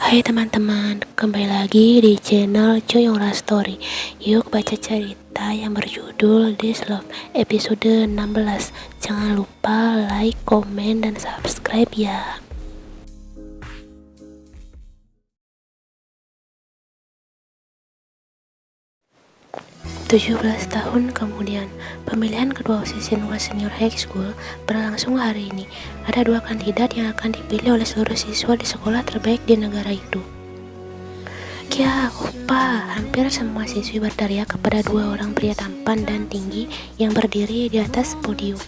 Hai teman-teman, kembali lagi di channel Coyongra Story. Yuk baca cerita yang berjudul This Love episode 16. Jangan lupa like, komen, dan subscribe ya. 17 tahun kemudian, pemilihan kedua OSIS Senior High School berlangsung hari ini. Ada dua kandidat yang akan dipilih oleh seluruh siswa di sekolah terbaik di negara itu. Ya, Opa, hampir semua siswi berteriak kepada dua orang pria tampan dan tinggi yang berdiri di atas podium.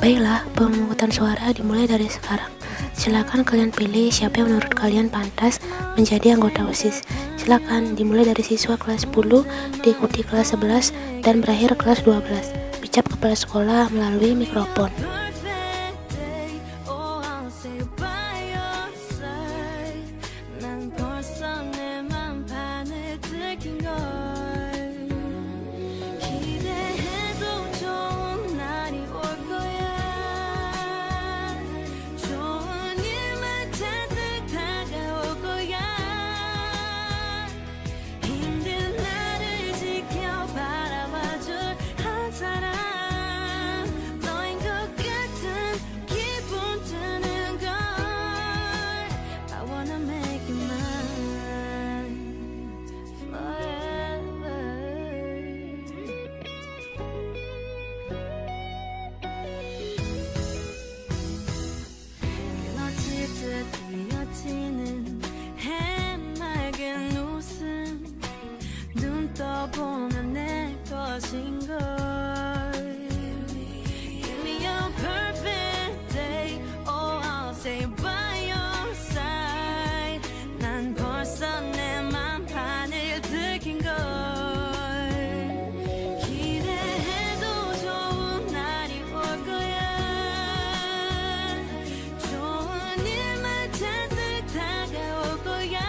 Baiklah, pemungutan suara dimulai dari sekarang. Silakan kalian pilih siapa yang menurut kalian pantas menjadi anggota OSIS. Silakan dimulai dari siswa kelas 10, diikuti kelas 11, dan berakhir kelas 12. Ucap kepala sekolah melalui mikrofon. 보면 내 것인걸. Give me a perfect day. Oh, I'll stay by your side. 난 벌써 내 맘판을 들킨 걸. 기대해도 좋은 날이 올 거야. 좋은 일만 잔뜩 다가올 거야.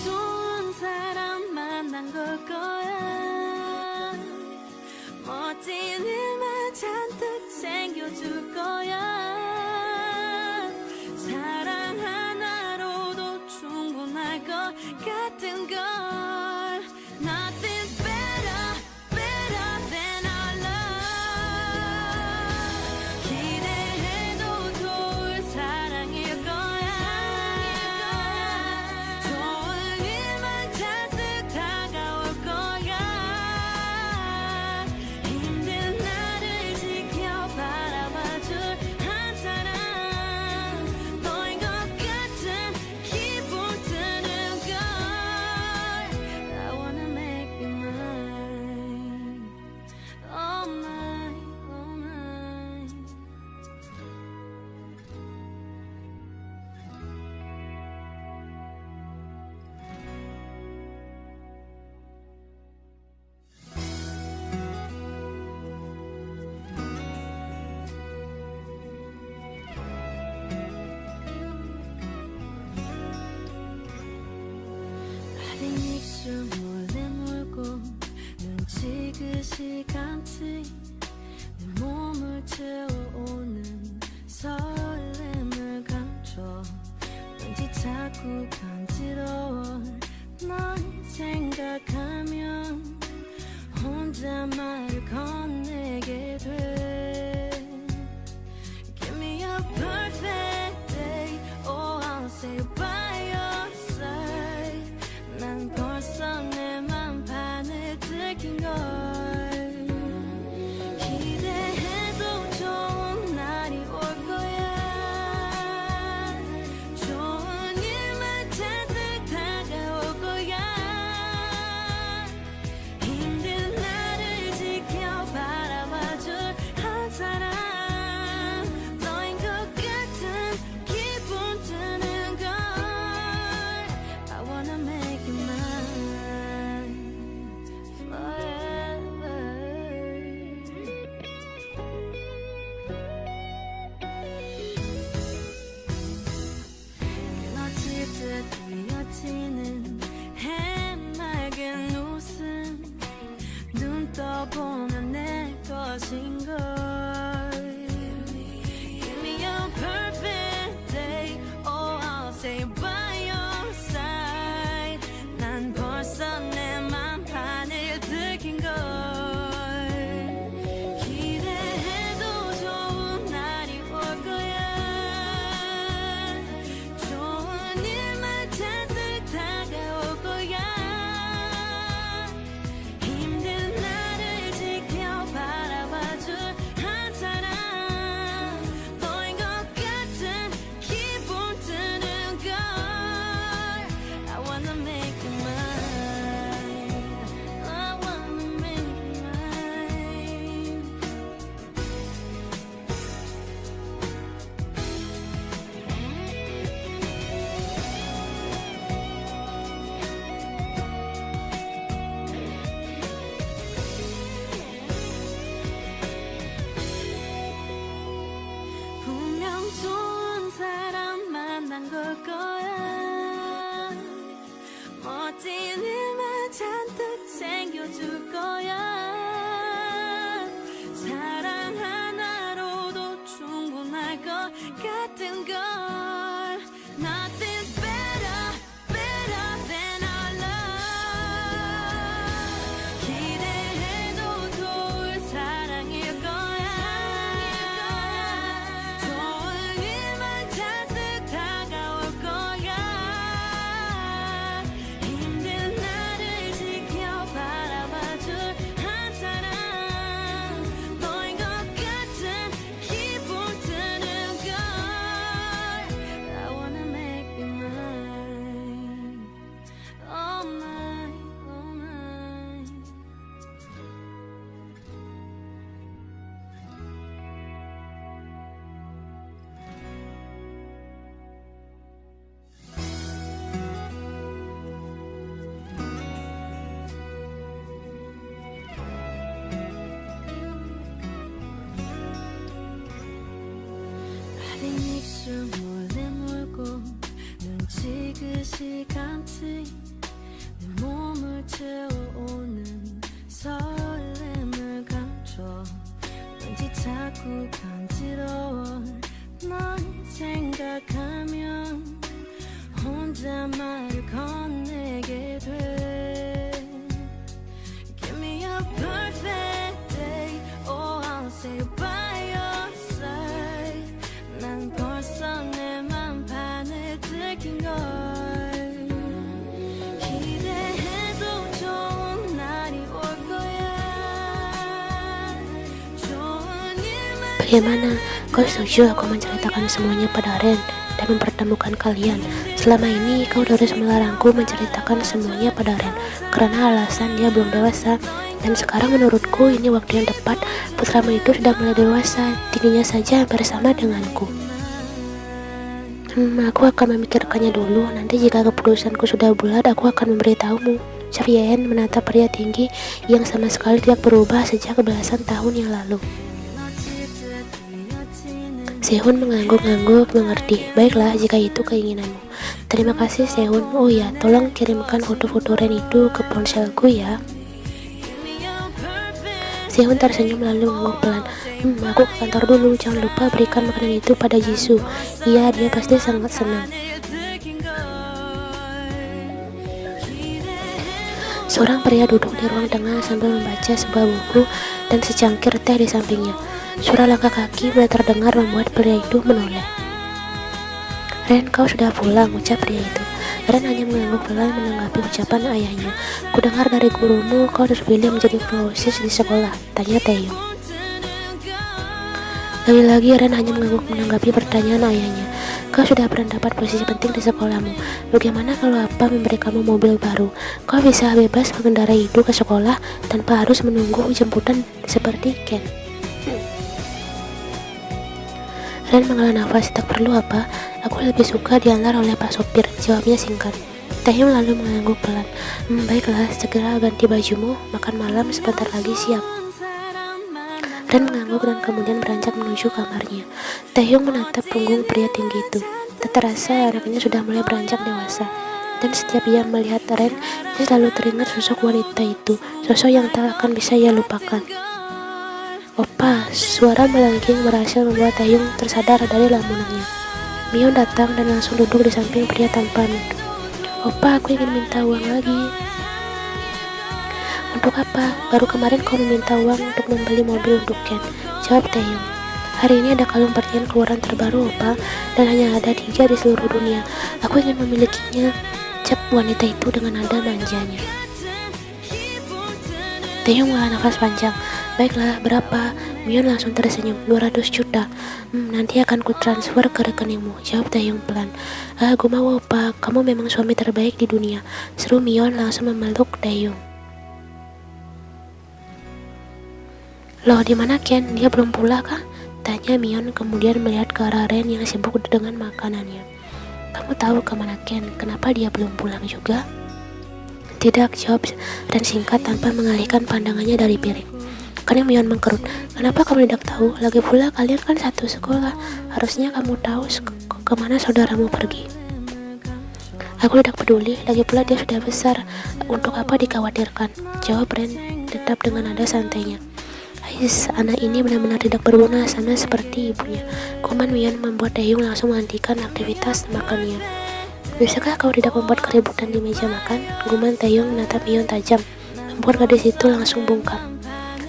좋은 사람 만난 걸 거야. 멋진 일만 잔뜩 챙겨줄 거야. 사랑 하나로도 충분할 것 같은 걸. Nothing's better, better than our love. 기대해도 좋을 사랑일 거야. 입술 몰래 물고 눈 지그시 감지 내 몸을 채워오는 설렘을 감춰 왠지 자꾸 간지러워. 널 생각하면 혼자 말을 건네게 돼. Give me a perfect day. Oh, I'll say by your side. 난 벌써 내 맘판을 들킨 걸. 기대해도 좋은 날이 올 거야. 좋은 일만 잔뜩 다가올 거야. 힘든 날 보면 내 것인걸. Give me a perfect day. Oh, I'll stay by your side. 난 벌써 내 맘판을 들킨 걸. 기대해도 좋은 날이 올 거야. 좋은 일만 잔뜩 다가올 거야. 힘든 나를 지켜 바라봐줄 한 사람. 너인 것 같은 기분 드는 걸. I wanna make you mine. I wanna make you mine. 분명 좋은 사람 만난 걸 거야. 멋진 일만 잔뜩 챙겨줄 거야. 사랑 하나로도 충분할 것 같은 걸. Nothing's better, better than our love. 기대해도 좋을 사랑일 거야. 좋은 일만 잔뜩 다가올 거야. 힘든 나를 지켜 바라봐줄 한 사람. 너인 것 같은 기분 드는 걸. I wanna make you mine. Oh mine, oh mine. 발인 입술 몰래 물고 눈 지그시 감지 내 몸을 채워오는 설렘을 감춰. 왠지 자꾸 간지러워. 널 생각하면 혼자 말을 건네게 돼. Give me a perfect day. Oh, I'll stay by your side. 난 벌써 내 맘판을 들킨 걸. 기대해도 좋은 날이 올 거야. 좋은 일만 Bagaimana? Kau setuju aku menceritakan semuanya pada Ren dan mempertemukan kalian? Selama ini kau terus melarangku menceritakan semuanya pada Ren karena alasan dia belum dewasa. Dan sekarang menurutku ini waktu yang tepat. Putramu itu sudah mulai dewasa, tingginya saja hampir sama denganku. Aku akan memikirkannya dulu. Nanti jika keputusanku sudah bulat, aku akan memberitahumu. Yen menatap pria tinggi yang sama sekali tidak berubah sejak belasan tahun yang lalu. Sehun mengangguk-angguk mengerti. Baiklah jika itu keinginanmu. Terima kasih Sehun. Oh ya, tolong kirimkan foto-foto Ren itu ke ponselku ya. Sehun tersenyum lalu mengangguk pelan. Aku ke kantor dulu. Jangan lupa berikan makanan itu pada Jisoo. Iya, dia pasti sangat senang. Seorang pria duduk di ruang tengah sambil membaca sebuah buku dan secangkir teh di sampingnya. Suara langkah kaki mulai terdengar membuat pria itu menoleh. Ren, kau sudah pulang, ucap pria itu. Ren hanya mengangguk pelan menanggapi ucapan ayahnya. Kudengar dari gurumu kau terpilih menjadi OSIS di sekolah, tanya Taeyong. Lagi-lagi Ren hanya mengangguk menanggapi pertanyaan ayahnya. Kau sudah mendapat posisi penting di sekolahmu. Bagaimana kalau Apa memberi kamu mobil baru? Kau bisa bebas mengendarai itu ke sekolah tanpa harus menunggu jemputan seperti Ken. Ren menghela nafas. Tak perlu Apa. Aku lebih suka diantar oleh Pak Sopir, jawabnya singkat. Taeyong lalu mengangguk pelan. Baiklah, segera ganti bajumu, makan malam sebentar lagi siap. Ren mengangguk dan kemudian beranjak menuju kamarnya. Taeyong menatap punggung pria tinggi itu. Tak terasa anaknya sudah mulai beranjak dewasa. Dan setiap ia melihat Ren, ia selalu teringat sosok wanita itu, sosok yang tak akan bisa ia lupakan. Opa, suara melengking berhasil membuat Taehyung tersadar dari lamunannya. Mion datang dan langsung duduk di samping pria tanpa nutup. Opa, aku ingin minta uang lagi. Untuk apa? Baru kemarin kau meminta uang untuk membeli mobil untuk Ken, jawab Taehyung. Hari ini ada kalung berlian keluaran terbaru, Opa, dan hanya ada 3 di seluruh dunia. Aku ingin memilikinya, ucap wanita itu dengan nada manjanya. Taehyung menghela nafas panjang. Baiklah, berapa? Mion langsung tersenyum. 200 juta. Nanti akan ku transfer ke rekeningmu, jawab Taehyung pelan. Gue mau, Opa, kamu memang suami terbaik di dunia, seru Mion langsung memeluk Taehyung. Loh, di mana Ken? Dia belum pulang kah? Tanya Mion kemudian melihat ke arah Ren yang sibuk dengan makanannya. Kamu tahu kemana Ken? Kenapa dia belum pulang juga? Tidak, jawab Ren singkat tanpa mengalihkan pandangannya dari piring. Karena Mion mengkerut. Kenapa kamu tidak tahu? Lagi pula kalian kan satu sekolah. Harusnya kamu tahu kemana saudaramu pergi. Aku tidak peduli. Lagi pula dia sudah besar. Untuk apa dikhawatirkan? Jawab Ren tetap dengan nada santainya. Ais, anak ini benar-benar tidak berguna, sama seperti ibunya. Kuman Mion membuat Taehyung langsung menghentikan aktivitas makannya. Bisakah kau tidak membuat keributan di meja makan? Guman Taehyung menatap Mion tajam, membuat gadis itu langsung bungkam.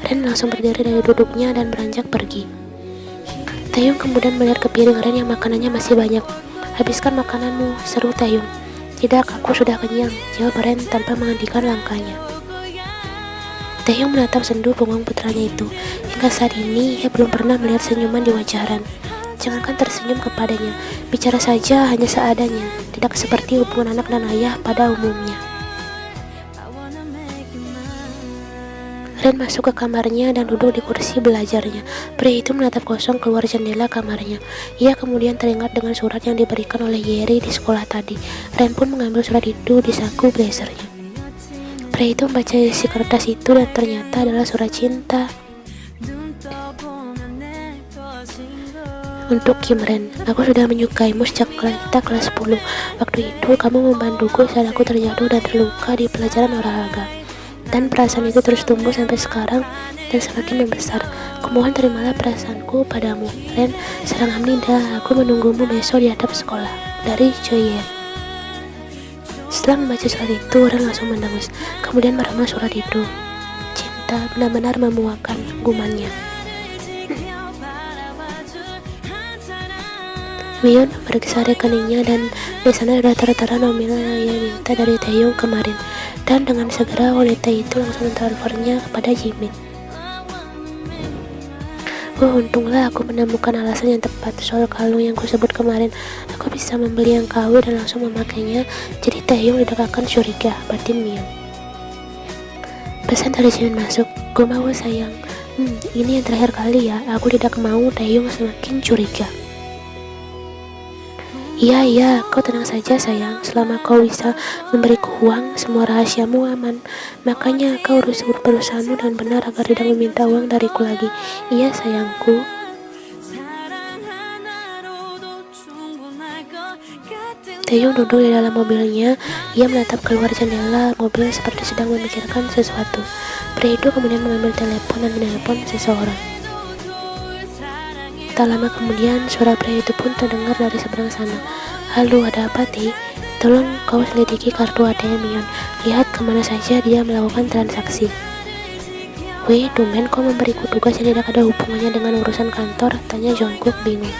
Ren langsung berdiri dari duduknya dan beranjak pergi. Taehyung kemudian melihat ke piring Ren yang makanannya masih banyak. Habiskan makananmu, seru Taehyung. Tidak, aku sudah kenyang, jawab Ren tanpa menghentikan langkahnya. Taehyung menatap sendu punggung putranya itu. Hingga saat ini, ia belum pernah melihat senyuman di wajah Ren. Jangankan tersenyum kepadanya, bicara saja hanya seadanya, tidak seperti hubungan anak dan ayah pada umumnya. Ren masuk ke kamarnya dan duduk di kursi belajarnya. Pria itu menatap kosong keluar jendela kamarnya. Ia kemudian teringat dengan surat yang diberikan oleh Yeri di sekolah tadi. Ren pun mengambil surat itu di saku blazernya. Pria itu membaca isi kertas itu dan ternyata adalah surat cinta untuk Kim Ren. Aku sudah menyukaimu sejak kita kelas 10. Waktu itu kamu membantuku saat aku terjatuh dan terluka di pelajaran olahraga. Dan perasaan itu terus tumbuh sampai sekarang dan semakin membesar. Kumohon terimalah perasaanku padamu, Ren. Sarang Hamnida, aku menunggumu besok di atap sekolah. Dari Joyen. Setelah membaca surat itu, Ren langsung mendengus. Kemudian meramah surat itu. Cinta benar-benar memuakkan, gumannya. Mion memeriksa rekeningnya dan di sana ada tertera nominal yang ia minta dari Taehyung kemarin. Dan dengan segera wanita itu langsung mentransfernya kepada Jimin. Untunglah aku menemukan alasan yang tepat soal kalung yang kusebut kemarin. Aku bisa membeli yang KW dan langsung memakainya, jadi Taehyung tidak akan curiga, batin Mion. Pesan dari Jimin masuk. Gue mau sayang. Ini yang terakhir kali ya, aku tidak mau Taehyung semakin curiga. Iya, kau tenang saja sayang. Selama kau bisa memberiku uang, semua rahasiamu aman. Makanya kau harus berusahamu dengan benar agar tidak meminta uang dariku lagi. Iya sayangku. Taehyung duduk di dalam mobilnya. Ia menatap keluar jendela mobil seperti sedang memikirkan sesuatu. Pria itu kemudian mengambil telepon dan menelpon seseorang. Tak lama kemudian, suara pria itu pun terdengar dari seberang sana. Halo, ada apa, Ti? Tolong kau selidiki kartu ATM Mion. Lihat kemana saja dia melakukan transaksi. Weh, tumben kau memberiku tugas yang tidak ada hubungannya dengan urusan kantor, tanya Jungkook bingung.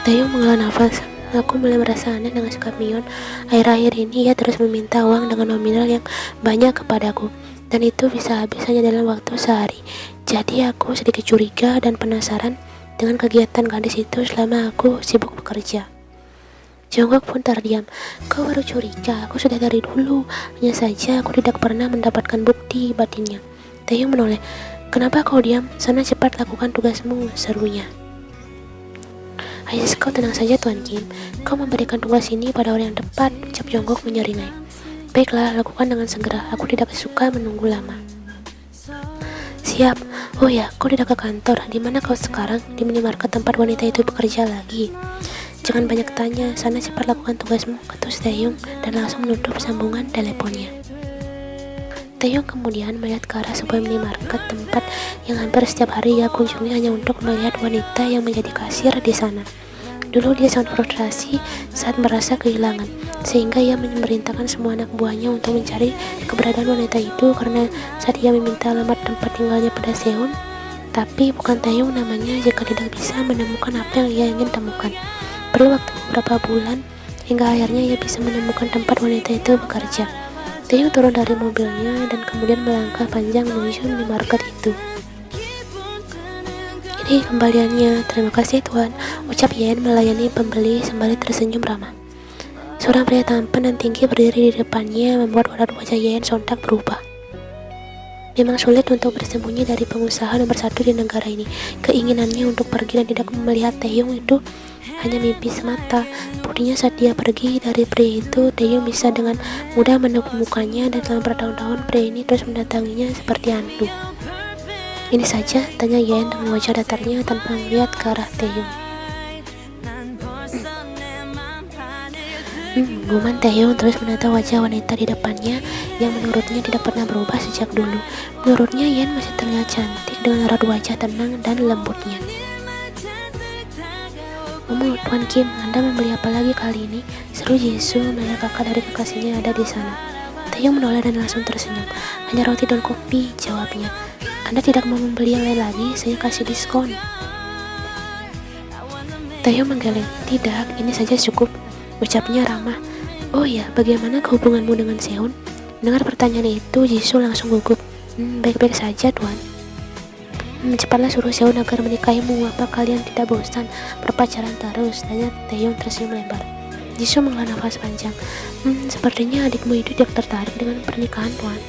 Taehyung menghela nafas. Aku mulai merasa aneh dengan sikap Mion. Akhir-akhir ini ia terus meminta uang dengan nominal yang banyak kepadaku. Dan itu bisa habis hanya dalam waktu sehari. Jadi aku sedikit curiga dan penasaran dengan kegiatan gadis itu selama aku sibuk bekerja. Jungkook pun terdiam. Kau baru curiga, aku sudah dari dulu. Hanya saja aku tidak pernah mendapatkan bukti, batinnya. Taehyung menoleh. Kenapa kau diam? Sana cepat lakukan tugasmu, serunya. Ais, kau tenang saja Tuan Kim. Kau memberikan tugas ini pada orang yang tepat, ucap Jungkook menyeringai. Baiklah, lakukan dengan segera. Aku tidak suka menunggu lama. Siap. Oh ya, kau tidak ke kantor. Di mana kau sekarang? Di minimarket tempat wanita itu bekerja lagi. Jangan banyak tanya, sana cepat lakukan tugasmu, ketus Taeyong dan langsung menutup sambungan teleponnya. Taeyong kemudian melihat ke arah sebuah minimarket, tempat yang hampir setiap hari ia kunjungi hanya untuk melihat wanita yang menjadi kasir di sana. Dulu dia sangat frustrasi saat merasa kehilangan, sehingga ia memerintahkan semua anak buahnya untuk mencari keberadaan wanita itu karena saat ia meminta alamat tempat tinggalnya pada Seon, tapi bukan Taeyong namanya jika tidak bisa menemukan apa yang ia ingin temukan. Perlu waktu beberapa bulan hingga akhirnya ia bisa menemukan tempat wanita itu bekerja. Taeyong turun dari mobilnya dan kemudian melangkah panjang menuju minimarket itu. Ini kembaliannya, terima kasih Tuan, ucap Yen melayani pembeli sembari tersenyum ramah. Seorang pria tampan dan tinggi berdiri di depannya membuat wajah Yen sontak berubah. Memang sulit untuk bersembunyi dari pengusaha nomor 1 di negara ini. Keinginannya untuk pergi dan tidak melihat Taeyong itu hanya mimpi semata. Buktinya saat dia pergi dari pria itu, Taeyong bisa dengan mudah menemukannya dan selama bertahun-tahun pria ini terus mendatanginya seperti hantu. Ini saja, tanya Yen dengan wajah datarnya tanpa melihat ke arah Taeyong. Guman Taeyong terus menatap wajah wanita di depannya yang menurutnya tidak pernah berubah sejak dulu. Menurutnya Yen masih terlihat cantik dengan raut wajah tenang dan lembutnya. Tuan Kim, Anda membeli apa lagi kali ini? Seru Jisoo melihat kakak dari kekasihnya ada di sana. Taeyong menoleh dan langsung tersenyum. Hanya roti dan kopi, jawabnya. Anda tidak mau membeli yang lain lagi, saya kasih diskon. Taeyong menggeleng. Tidak, ini saja cukup, ucapnya ramah. Oh ya, bagaimana hubunganmu dengan Seon? Mendengar pertanyaan itu, Jisoo langsung gugup. Baik-baik saja, Tuan. Cepatlah suruh Seon agar menikahimu. Apa kalian tidak bosan berpacaran terus? Tanya Taeyong tersenyum lebar. Jisoo menghela nafas panjang. Sepertinya adikmu itu tidak tertarik dengan pernikahan, Tuan.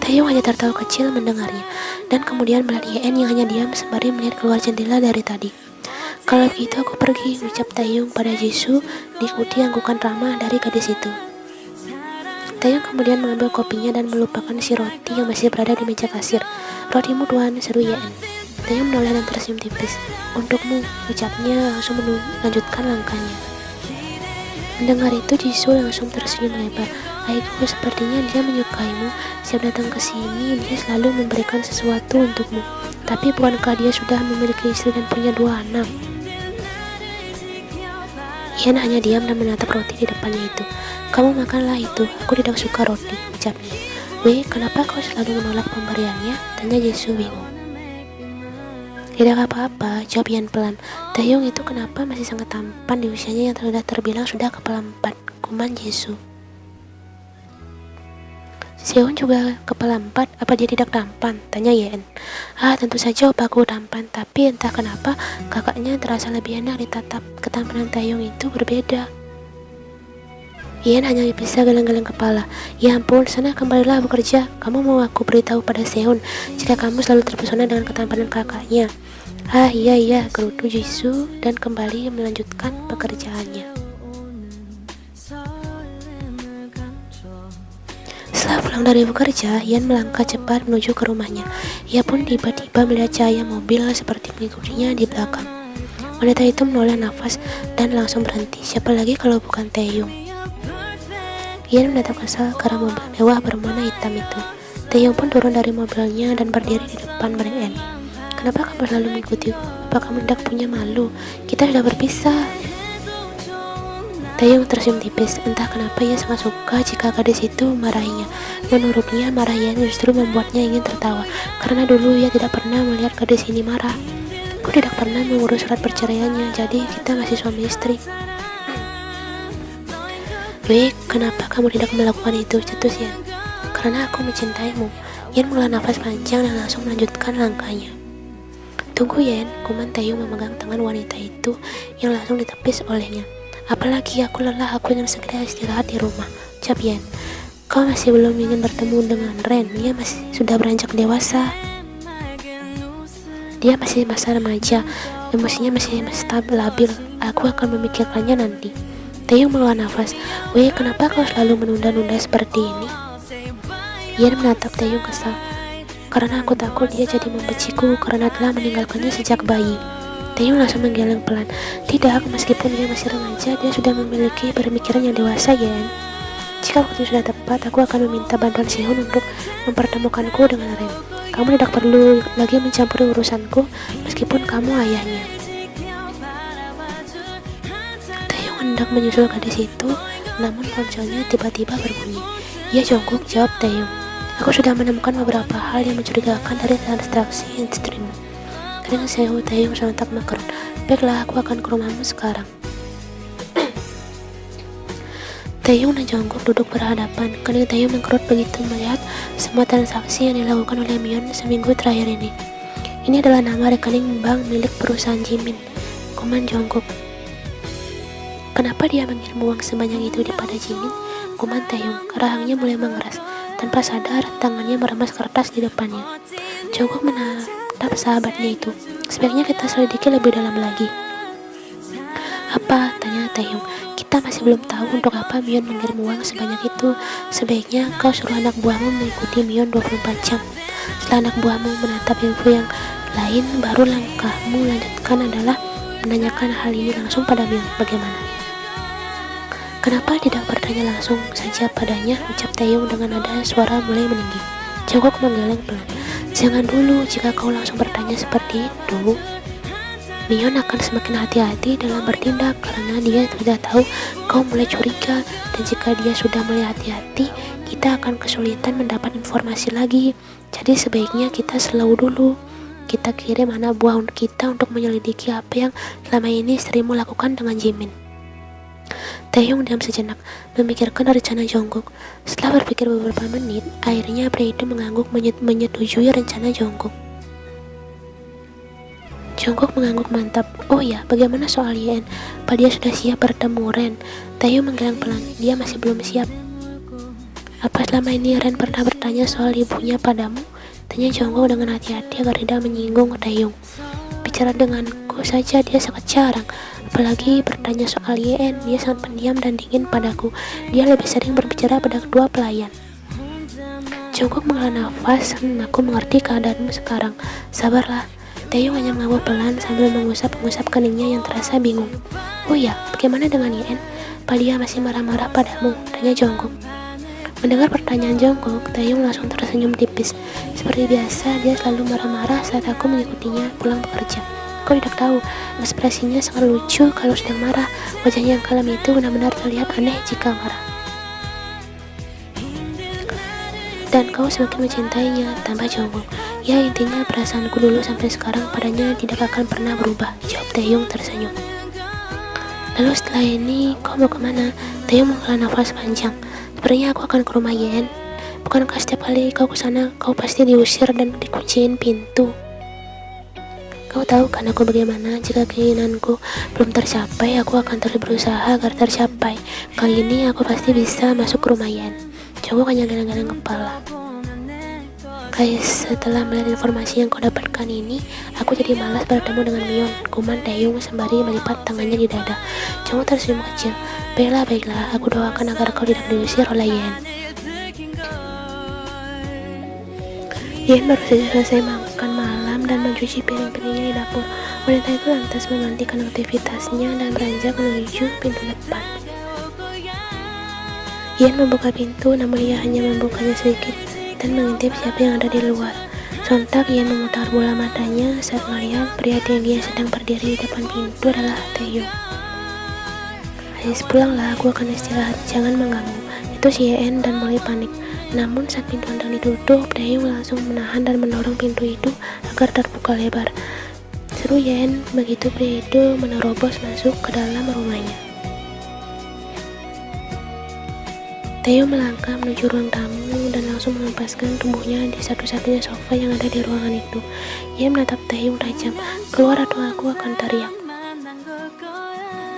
Taeyong hanya tertawa kecil mendengarnya, dan kemudian melihat Yen yang hanya diam sembari melihat keluar jendela dari tadi. Kalau begitu aku pergi, ucap Taeyong pada Jisoo, diikuti anggukan ramah dari gadis itu. Taeyong kemudian mengambil kopinya dan melupakan si roti yang masih berada di meja kasir. Rotimu Tuan, seru Yen. Taeyong menoleh dan tersenyum tipis. Untukmu, ucapnya langsung melanjutkan langkahnya. Mendengar itu Jisoo langsung tersenyum lebar. Aiku, sepertinya dia menyukaimu. Setiap datang ke sini, dia selalu memberikan sesuatu untukmu. Tapi bukankah dia sudah memiliki istri dan punya 2 anak? Yen hanya diam dan menatap roti di depannya itu. Kamu makanlah itu, aku tidak suka roti, ucapnya. Wei, kenapa kau selalu menolak pemberiannya? Tanya Jisoo bingung. Tidak apa-apa, jawab Yen pelan. Taeyong itu kenapa masih sangat tampan di usianya yang sudah terbilang sudah kepala 4, kuman Jisoo. Seon juga kepala 4, apa dia tidak tampan? Tanya Yen. Tentu saja opaku tampan, tapi entah kenapa kakaknya terasa lebih enak ditatap. Ketampanan Taeyong itu berbeda. Yen hanya bisa geleng-geleng kepala. Ya ampun, sana kembalilah bekerja. Kamu mau aku beritahu pada Seon jika kamu selalu terpesona dengan ketampanan kakaknya. Iya, gerutu Jisoo dan kembali melanjutkan pekerjaannya. Setelah pulang dari bekerja, Yen melangkah cepat menuju ke rumahnya. Ia pun tiba-tiba melihat cahaya mobil seperti mengikutinya di belakang. Wanita itu menoleh nafas dan langsung berhenti. Siapa lagi kalau bukan Taeyong? Yen menatap kesal ke arah mobil mewah berwarna hitam itu. Taeyong pun turun dari mobilnya dan berdiri di depan Yen. Kenapa kamu selalu mengikutiku? Apa kamu tidak punya malu? Kita sudah berpisah. Taeyong tersenyum tipis. Entah kenapa ia sangat suka jika gadis itu marahinya. Menurutnya marah Yen justru membuatnya ingin tertawa, karena dulu ia tidak pernah melihat gadis ini marah. Aku tidak pernah mengurus surat perceraiannya, jadi kita masih suami istri. Wei, kenapa kamu tidak melakukan itu? Cetus Yen. Karena aku mencintaimu. Yen menghela nafas panjang dan langsung melanjutkan langkahnya. Tunggu Yen, kuman Taeyong memegang tangan wanita itu yang langsung ditepis olehnya. Apalagi aku lelah, aku ingin segera istirahat di rumah, ucap Yen. Kau masih belum ingin bertemu dengan Ren, dia masih sudah beranjak dewasa. Dia masih masa remaja, emosinya masih labil, aku akan memikirkannya nanti. Taeyong menghela nafas. Wei, kenapa kau selalu menunda-nunda seperti ini? Yen menatap Taeyong kesal. Karena aku takut dia jadi membenciku karena telah meninggalkannya sejak bayi. Taeyong langsung menggeleng pelan. Tidak, meskipun dia masih remaja, dia sudah memiliki pemikiran yang dewasa, Yen. Jika waktu sudah tepat, aku akan meminta bantuan Sehun untuk mempertemukanku dengan Ren. Kamu tidak perlu lagi mencampuri urusanku, meskipun kamu ayahnya. Taeyong hendak menyusul gadis itu, namun ponselnya tiba-tiba berbunyi. Ya, Jongkook, jawab Taeyong. Aku sudah menemukan beberapa hal yang mencurigakan dari transaksi istrimu. Ketika Taeyong sontak mengkerut. Baiklah, aku akan ke rumahmu sekarang. Taeyong dan Jongkook duduk berhadapan. Kening Taeyong mengkerut begitu melihat semua transaksi yang dilakukan oleh Mion seminggu terakhir ini. Ini adalah nama rekening bank milik perusahaan Jimin, Kuman Jongkook. Kenapa dia mengirim uang sebanyak itu kepada Jimin? Kuman Taeyong. Rahangnya mulai mengeras. Tanpa sadar, tangannya meremas kertas di depannya. Jongkook menatap sahabatnya itu. Sebaiknya kita selidiki lebih dalam lagi. Apa? Tanya Taeyong. Kita masih belum tahu untuk apa Mion mengirim uang sebanyak itu. Sebaiknya kau suruh anak buahmu mengikuti Mion 24 jam. Setelah anak buahmu menatap info yang lain, baru langkahmu lanjutkan adalah menanyakan hal ini langsung pada Mion. Bagaimana? Kenapa tidak bertanya langsung saja padanya? Ucap Taeyong dengan nada suara mulai meninggi. Jongkook menggeleng pelan. Jangan dulu, jika kau langsung bertanya seperti itu, Mion akan semakin hati-hati dalam bertindak karena dia sudah tahu kau mulai curiga, dan jika dia sudah mulai hati-hati, kita akan kesulitan mendapat informasi lagi. Jadi sebaiknya kita slow dulu. Kita kirim anak buah kita untuk menyelidiki apa yang selama ini istrimu lakukan dengan Jimin. Taeyong diam sejenak, memikirkan rencana Jongkook. Setelah berpikir beberapa menit, akhirnya pria itu mengangguk menyetujui rencana Jongkook. Jongkook mengangguk mantap. Oh ya, bagaimana soal Yen? Apa dia sudah siap bertemu Ren? Taeyong menggeleng pelan. Dia masih belum siap. Apa selama ini Ren pernah bertanya soal ibunya padamu? Tanya Jongkook dengan hati-hati agar tidak menyinggung Taeyong. Bicara denganku saja dia sangat jarang. Apalagi bertanya soal Yen, dia sangat pendiam dan dingin padaku. Dia lebih sering berbicara pada kedua pelayan. Jongkook menghela nafas. Aku mengerti keadaanmu sekarang. Sabarlah. Taeyong hanya mengangguk pelan sambil mengusap-ngusap keningnya yang terasa bingung. Oh ya, bagaimana dengan Yen? Apa dia masih marah-marah padamu? Tanya Jongkook. Mendengar pertanyaan Jongkook, Taeyong langsung tersenyum tipis. Seperti biasa, dia selalu marah-marah saat aku mengikutinya pulang bekerja. Kau tidak tahu, ekspresinya sangat lucu kalau sedang marah. Wajahnya yang kalem itu benar-benar terlihat aneh jika marah. Dan kau semakin mencintainya, tambah Jongkook. Ya, intinya perasaanku dulu sampai sekarang padanya tidak akan pernah berubah, jawab Taeyong tersenyum. Lalu setelah ini, kau mau kemana? Taeyong menghela nafas panjang. Sepertinya aku akan ke rumah Yen. Bukankah setiap kali kau kesana, kau pasti diusir dan dikunciin pintu? Kau tahu kan aku bagaimana? Jika keinginanku belum tercapai, aku akan terus berusaha agar tercapai. Kali ini aku pasti bisa masuk ke rumah Yen. Jongkook hanya geleng-geleng kepala. Guys, setelah melihat informasi yang kau dapatkan ini, aku jadi malas bertemu dengan Mion. Kuman Taeyong sembari melipat tangannya di dada. Jongkook tersenyum kecil. Baiklah, aku doakan agar kau tidak diusir oleh Yen. Yen baru saja selesai makan malam dan mencuci piring-piringnya di dapur. Wanita itu lantas menghentikan aktivitasnya dan beranjak menuju pintu depan. Yen membuka pintu, namun ia hanya membukanya sedikit dan mengintip siapa yang ada di luar. Sontak Yen memutar bola matanya saat melihat pria tinggi yang sedang berdiri di depan pintu adalah Taeyong. Aziz, pulanglah, aku akan istirahat, jangan mengganggu. Itu si Yen dan mulai panik. Namun saat pintu hendak ditutup, Taeyong langsung menahan dan mendorong pintu itu agar terbuka lebar. Seru Yen, begitu pria itu menerobos masuk ke dalam rumahnya. Taeyong melangkah menuju ruang tamu dan langsung melepaskan tubuhnya di satu-satunya sofa yang ada di ruangan itu. Ia menatap Taeyong tajam. Keluar atau aku akan teriak.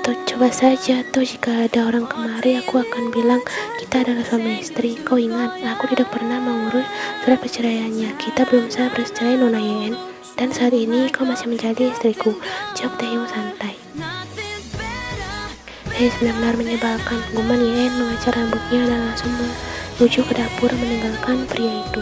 Tuh, coba saja, tuh jika ada orang kemari aku akan bilang kita adalah suami istri. Kau ingat, aku tidak pernah mengurus surat perceraiannya. Kita belum sah bercerai Nona Yen. Dan saat ini kau masih menjadi istriku, jawab Taeyong santai. Benar-benar menyebalkan. Guman Yen mengacar rambutnya dan langsung menuju ke dapur meninggalkan pria itu.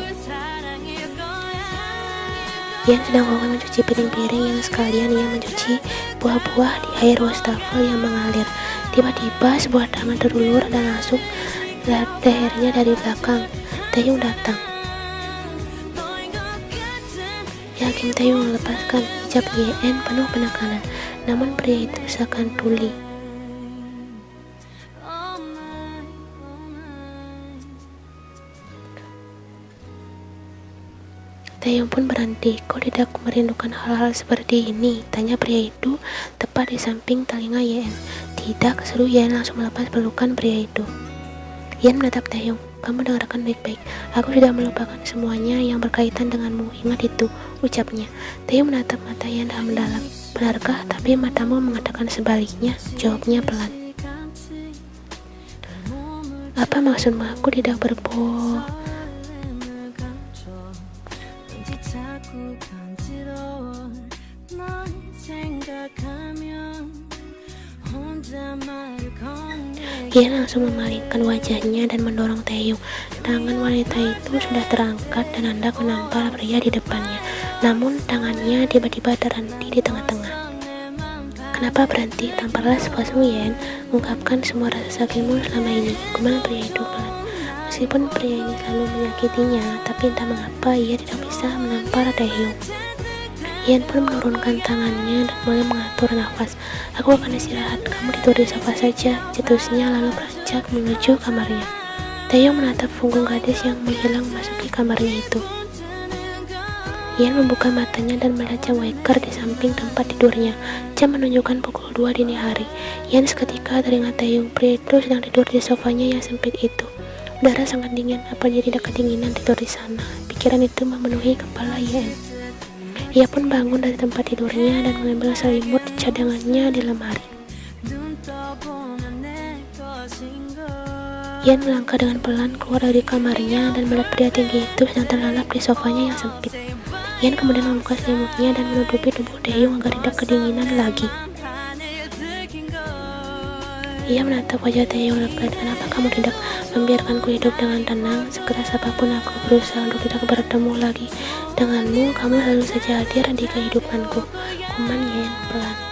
Ian sedang fokus mencuci piring-piring yang sekalian ia mencuci buah-buah di air wastafel yang mengalir. Tiba-tiba sebuah tangan terulur dan langsung lehernya dari belakang. Taeyong datang. Kim Taeyong melepaskan hijab Ian penuh penekanan, namun pria itu seakan tuli. Taeyong pun berhenti. Kau tidak merindukan hal-hal seperti ini? Tanya pria itu tepat di samping telinga Yen. Tidak, seru Yen langsung melepas pelukan pria itu. Yen menatap Taeyong. Kamu dengarkan baik-baik. Aku sudah melupakan semuanya yang berkaitan denganmu. Ingat itu, ucapnya. Taeyong menatap mata Yen dalam-dalam. Benarkah? Tapi matamu mengatakan sebaliknya. Jawabnya pelan. Apa maksudmu? Aku tidak berbohong. Ian langsung memalingkan wajahnya dan mendorong Taeyong. Tangan wanita itu sudah terangkat dan hendak menampar pria di depannya. Namun tangannya tiba-tiba terhenti di tengah-tengah. Kenapa berhenti? Tamparlah sepuasmu Ian. Ungkapkan semua rasa sakitmu selama ini. Kemana pria itu pelan. Meskipun pria ini selalu menyakitinya, tapi entah mengapa ia tidak bisa menampar Taeyong. Ian pun menurunkan tangannya dan mulai mengatur nafas. Aku akan istirahat, kamu tidur di sofa saja, cetusnya lalu beranjak menuju kamarnya. Taeyong menatap punggung gadis yang menghilang memasuki kamarnya itu. Ian membuka matanya dan melihat jam waker di samping tempat tidurnya. Jam menunjukkan pukul 2 dini hari. Ian seketika teringat Taeyong, pria itu sedang tidur di sofanya yang sempit itu. Udara sangat dingin, apa dia tidak kedinginan tidur di sana? Pikiran itu memenuhi kepala Ian. Ia pun bangun dari tempat tidurnya dan mengambil selimut cadangannya di lemari. Ian melangkah dengan pelan keluar dari kamarnya dan melihat pria tinggi itu sedang terlelap di sofanya yang sempit. Ian kemudian membuka selimutnya dan menutupi tubuh Taeyong agar tidak kedinginan lagi. Ia menatap wajah Taeyong lega. Kenapa kamu tidak membiarkanku hidup dengan tenang? Sekeras apapun aku berusaha untuk tidak bertemu lagi denganmu, kamu selalu saja hadir di kehidupanku. Kuman Yen pelan.